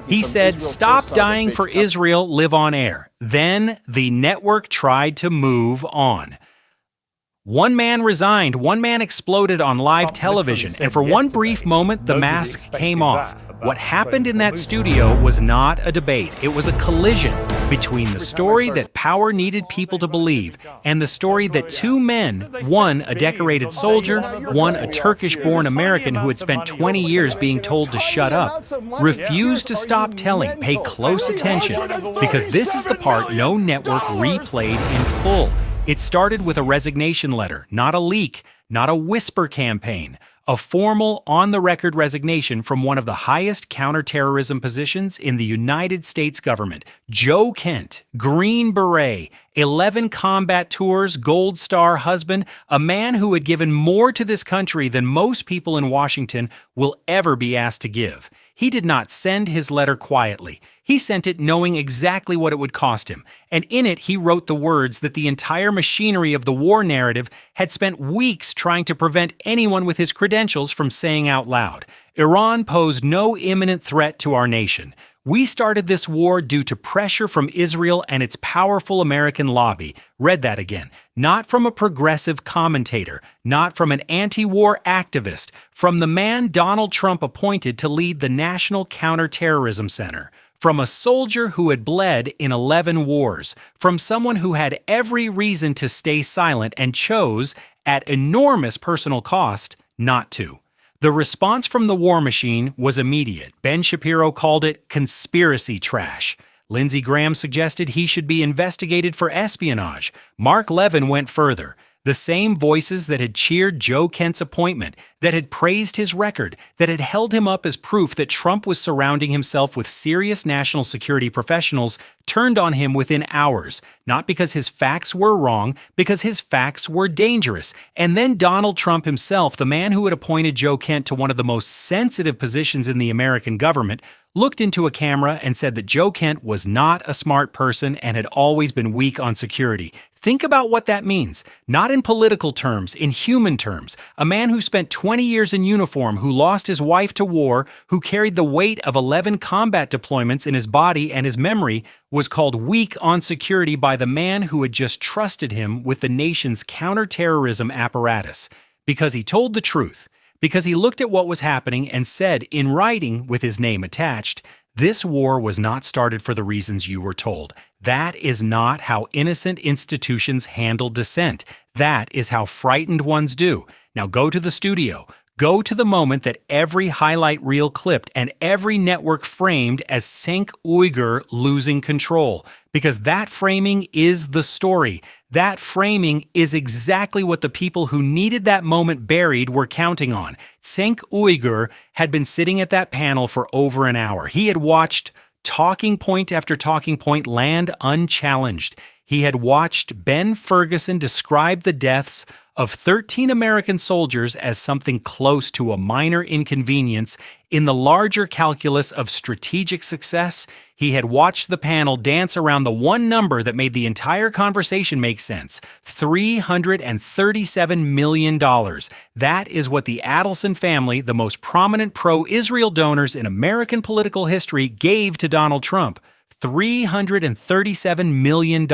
He said, "Stop dying for Israel, live on air." Then the network tried to move on. One man resigned, one man exploded on live television, and for one brief moment, the mask came off. What happened in that studio was not a debate. It was a collision between the story that power needed people to believe and the story that two men, one a decorated soldier, one a Turkish-born American who had spent 20 years being told to shut up, refused to stop telling. Pay close attention, because this is the part no network replayed in full. It started with a resignation letter, not a leak, not a whisper campaign. A formal, on-the-record resignation from one of the highest counterterrorism positions in the United States government. Joe Kent, Green Beret, 11 combat tours, Gold Star husband, a man who had given more to this country than most people in Washington will ever be asked to give. He did not send his letter quietly. He sent it knowing exactly what it would cost him, and in it he wrote the words that the entire machinery of the war narrative had spent weeks trying to prevent anyone with his credentials from saying out loud. Iran posed no imminent threat to our nation. We started this war due to pressure from Israel and its powerful American lobby. Read that again. Not from a progressive commentator, not from an anti-war activist, from the man Donald Trump appointed to lead the National Counterterrorism Center. From a soldier who had bled in 11 wars, from someone who had every reason to stay silent and chose, at enormous personal cost, not to. The response from the war machine was immediate. Ben Shapiro called it conspiracy trash. Lindsey Graham suggested he should be investigated for espionage. Mark Levin went further. The same voices that had cheered Joe Kent's appointment, that had praised his record, that had held him up as proof that Trump was surrounding himself with serious national security professionals, turned on him within hours, not because his facts were wrong, because his facts were dangerous. And then Donald Trump himself, the man who had appointed Joe Kent to one of the most sensitive positions in the American government, looked into a camera and said that Joe Kent was not a smart person and had always been weak on security. Think about what that means. Not in political terms, in human terms. A man who spent 20 years in uniform, who lost his wife to war, who carried the weight of 11 combat deployments in his body and his memory, was called weak on security by the man who had just trusted him with the nation's counterterrorism apparatus. Because he told the truth. Because he looked at what was happening and said, in writing, with his name attached, "This war was not started for the reasons you were told. That is not how innocent institutions handle dissent. That is how frightened ones do. Now go to the studio. Go to the moment that every highlight reel clipped and every network framed as Cenk Uygur losing control. Because that framing is the story. That framing is exactly what the people who needed that moment buried were counting on. Cenk Uygur had been sitting at that panel for over an hour. He had watched talking point after talking point land unchallenged. He had watched Ben Ferguson describe the deaths of 13 American soldiers as something close to a minor inconvenience in the larger calculus of strategic success. He had watched the panel dance around the one number that made the entire conversation make sense: $337 million. That is what the Adelson family, the most prominent pro-Israel donors in American political history, gave to Donald Trump. $337 million,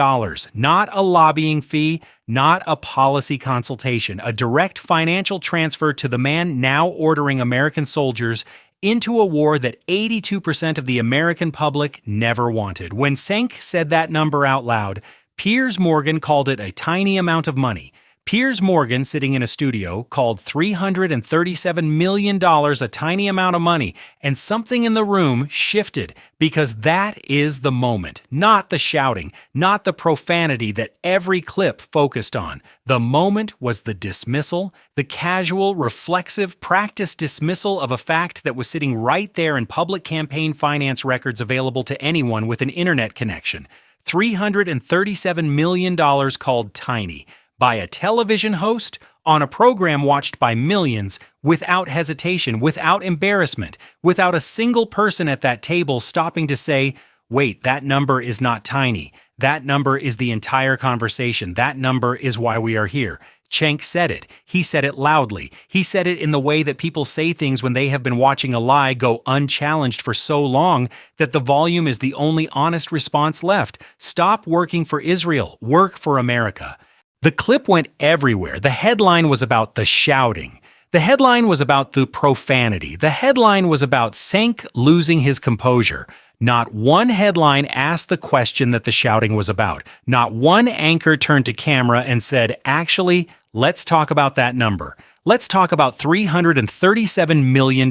not a lobbying fee, not a policy consultation, a direct financial transfer to the man now ordering American soldiers into a war that 82% of the American public never wanted. When Cenk said that number out loud, Piers Morgan called it a tiny amount of money. Piers Morgan, sitting in a studio, called $337 million a tiny amount of money, and something in the room shifted, because that is the moment, not the shouting, not the profanity that every clip focused on. The moment was the dismissal, the casual, reflexive, practiced dismissal of a fact that was sitting right there in public campaign finance records available to anyone with an internet connection. $337 million called tiny. By a television host, on a program watched by millions, without hesitation, without embarrassment, without a single person at that table stopping to say, wait, that number is not tiny. That number is the entire conversation. That number is why we are here. Cenk said it. He said it loudly. He said it in the way that people say things when they have been watching a lie go unchallenged for so long that the volume is the only honest response left. Stop working for Israel. Work for America. The clip went everywhere. The headline was about the shouting. The headline was about the profanity. The headline was about Cenk losing his composure. Not one headline asked the question that the shouting was about. Not one anchor turned to camera and said, actually, let's talk about that number. Let's talk about $337 million.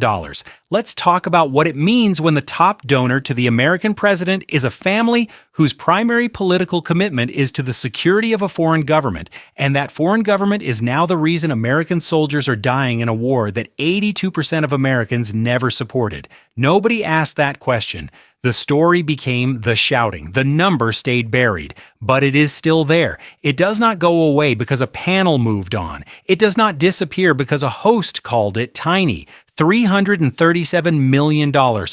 Let's talk about what it means when the top donor to the American president is a family whose primary political commitment is to the security of a foreign government, and that foreign government is now the reason American soldiers are dying in a war that 82% of Americans never supported. Nobody asked that question. The story became the shouting. The number stayed buried, but it is still there. It does not go away because a panel moved on. It does not disappear because a host called it tiny. $337 million,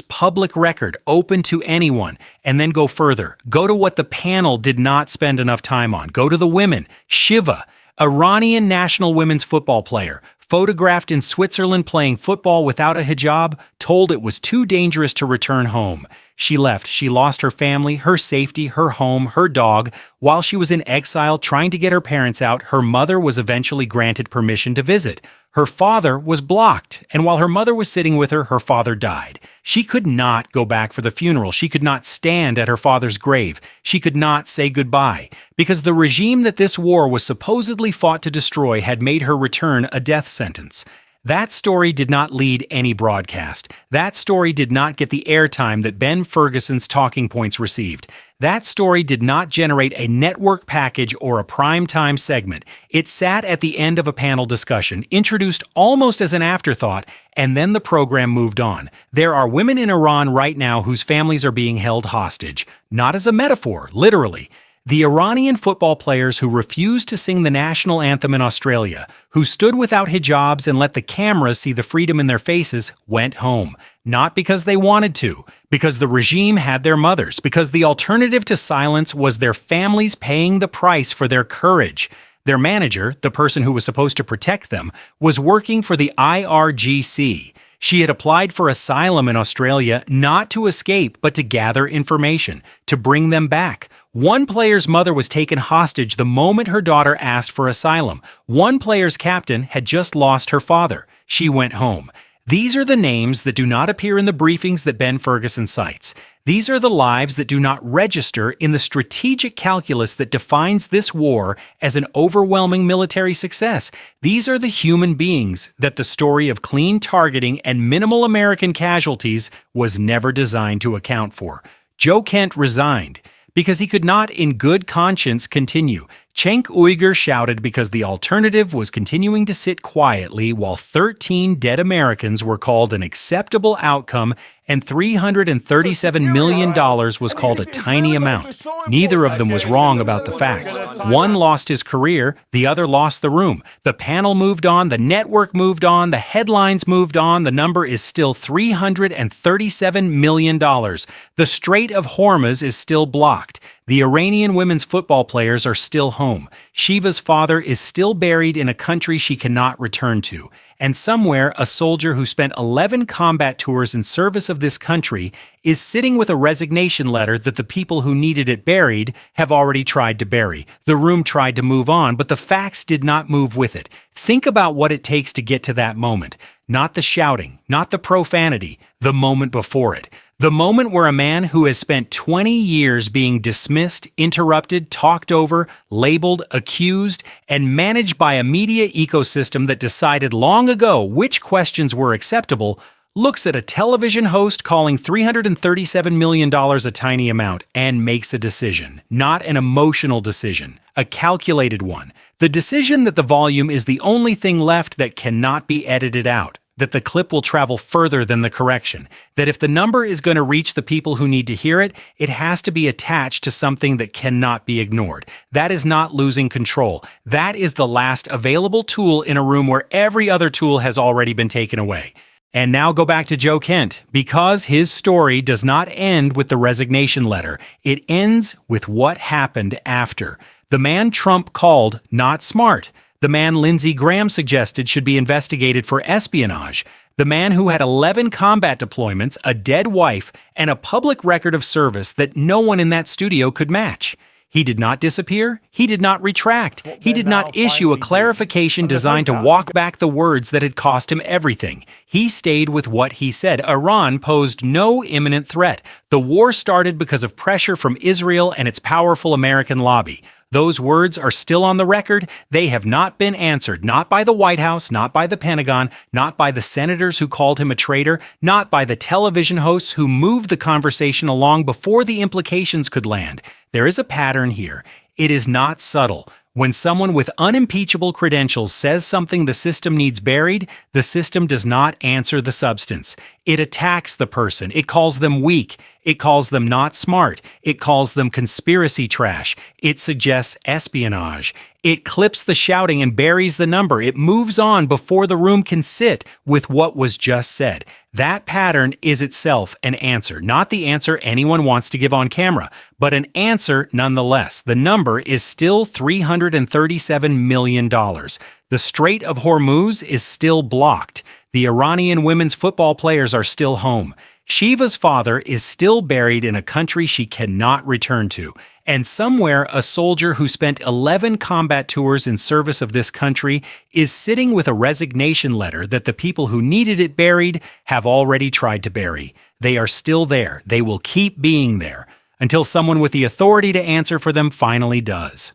public record, open to anyone. And then go further. Go to what the panel did not spend enough time on. Go to the women. Shiva, Iranian national women's football player, photographed in Switzerland playing football without a hijab, told it was too dangerous to return home. She left. She lost her family, her safety, her home, her dog. While she was in exile trying to get her parents out, her mother was eventually granted permission to visit. Her father was blocked, and while her mother was sitting with her, her father died. She could not go back for the funeral. She could not stand at her father's grave. She could not say goodbye, because the regime that this war was supposedly fought to destroy had made her return a death sentence. That story did not lead any broadcast. That story did not get the airtime that Ben Ferguson's Talking Points received. That story did not generate a network package or a primetime segment. It sat at the end of a panel discussion, introduced almost as an afterthought, and then the program moved on. There are women in Iran right now whose families are being held hostage. Not as a metaphor, literally. The Iranian football players who refused to sing the national anthem in Australia, who stood without hijabs and let the cameras see the freedom in their faces, went home. Not because they wanted to, because the regime had their mothers, because the alternative to silence was their families paying the price for their courage. Their manager, the person who was supposed to protect them, was working for the IRGC. She had applied for asylum in Australia not to escape, but to gather information, to bring them back. One player's mother was taken hostage the moment her daughter asked for asylum. One player's captain had just lost her father. She went home. These are the names that do not appear in the briefings that Ben Ferguson cites. These are the lives that do not register in the strategic calculus that defines this war as an overwhelming military success. These are the human beings that the story of clean targeting and minimal American casualties was never designed to account for. Joe Kent resigned because he could not in good conscience continue. Cenk Uygur shouted because the alternative was continuing to sit quietly while 13 dead Americans were called an acceptable outcome and $337 million was called a tiny amount. Neither of them was wrong about the facts. One lost his career, the other lost the room. The panel moved on, the network moved on, the headlines moved on, the number is still $337 million. The Strait of Hormuz is still blocked. The Iranian women's football players are still home. Shiva's father is still buried in a country she cannot return to. And somewhere, a soldier who spent 11 combat tours in service of this country is sitting with a resignation letter that the people who needed it buried have already tried to bury. The room tried to move on, but the facts did not move with it. Think about what it takes to get to that moment. Not the shouting, not the profanity, the moment before it. The moment where a man who has spent 20 years being dismissed, interrupted, talked over, labeled, accused, and managed by a media ecosystem that decided long ago which questions were acceptable, looks at a television host calling $337 million a tiny amount and makes a decision. Not an emotional decision, a calculated one. The decision that the volume is the only thing left that cannot be edited out. That the clip will travel further than the correction, that if the number is going to reach the people who need to hear it, it has to be attached to something that cannot be ignored. That is not losing control. That is the last available tool in a room where every other tool has already been taken away. And now go back to Joe Kent, because his story does not end with the resignation letter. It ends with what happened after. The man Trump called not smart. The The man Lindsey Graham suggested should be investigated for espionage. The man who had 11 combat deployments, a dead wife, and a public record of service that no one in that studio could match. He did not disappear. He did not retract. He did not issue a clarification designed to walk back the words that had cost him everything. He stayed with what he said. Iran posed no imminent threat. The war started because of pressure from Israel and its powerful American lobby. Those words are still on the record. They have not been answered, not by the White House, not by the Pentagon, not by the senators who called him a traitor, not by the television hosts who moved the conversation along before the implications could land. There is a pattern here. It is not subtle. When someone with unimpeachable credentials says something the system needs buried, the system does not answer the substance. It attacks the person. It calls them weak. It calls them not smart. It calls them conspiracy trash. It suggests espionage. It clips the shouting and buries the number. It moves on before the room can sit with what was just said. That pattern is itself an answer, not the answer anyone wants to give on camera, but an answer nonetheless. The number is still $337 million. The Strait of Hormuz is still blocked. The Iranian women's football players are still home. Shiva's father is still buried in a country she cannot return to. And somewhere, a soldier who spent 11 combat tours in service of this country is sitting with a resignation letter that the people who needed it buried have already tried to bury. They are still there. They will keep being there until someone with the authority to answer for them finally does.